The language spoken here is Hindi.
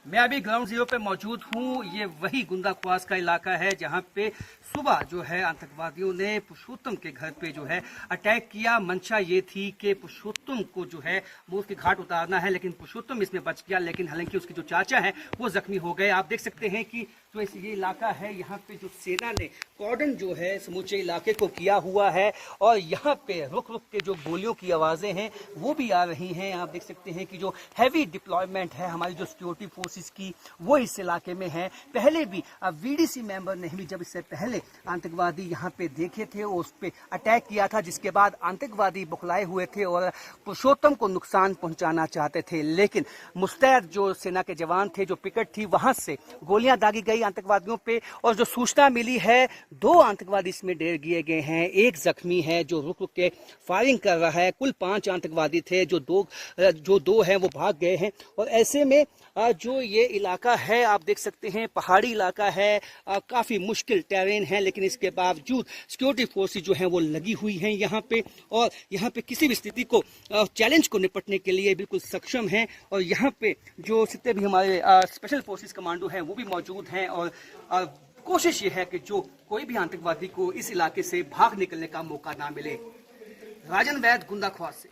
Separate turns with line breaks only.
मैं अभी ग्राउंड जीरो पे मौजूद हूँ। ये वही गुंदा ख्वास का इलाका है जहाँ पे सुबह जो है आतंकवादियों ने पुरुषोत्तम के घर पे जो है अटैक किया। मंशा ये थी कि पुरुषोत्तम को जो है मौत के घाट उतारना है, लेकिन पुरुषोत्तम इसमें बच गया। लेकिन हालांकि उसके जो चाचा हैं वो जख्मी हो गए। आप देख सकते हैं कि जो ये इलाका है यहाँ पे जो सेना ने कॉर्डन जो है समूचे इलाके को किया हुआ है और यहाँ पे रुक रुक के जो गोलियों की आवाज़ें हैं वो भी आ रही हैं। आप देख सकते हैं कि जो हैवी डिप्लॉयमेंट है हमारी जो सिक्योरिटी फोर्सेस की वो इस इलाके में है। पहले भी वीडीसी मेंबर ने भी जब इससे पहले आतंकवादी यहाँ पे देखे थे और उस पर अटैक किया था, जिसके बाद आतंकवादी बुखलाए हुए थे और पुरुषोत्तम को नुकसान पहुंचाना चाहते थे। लेकिन मुस्तैद जो सेना के जवान थे, जो पिकेट थी, वहां से गोलियां दागी गई आतंकवादियों पे और जो सूचना मिली है 2 आतंकवादी इसमें ढेर किए गए हैं। एक जख्मी है जो रुक रुक के फायरिंग कर रहा है। कुल 5 आतंकवादी थे, जो दो हैं वो भाग गए हैं। और ऐसे में जो ये इलाका है आप देख सकते हैं पहाड़ी इलाका है, काफ़ी मुश्किल टेरेन है, लेकिन इसके बावजूद सिक्योरिटी फोर्सेस जो हैं वो लगी हुई हैं यहाँ पे और यहाँ पे किसी भी स्थिति को चैलेंज को निपटने के लिए बिल्कुल सक्षम हैं। और यहाँ पे जो जितने भी हमारे स्पेशल फोर्सेस कमांडो हैं वो भी मौजूद हैं और कोशिश ये है कि जो कोई भी आतंकवादी को इस इलाके से भाग निकलने का मौका ना मिले। राजन वैद, गुंदा ख्वास से।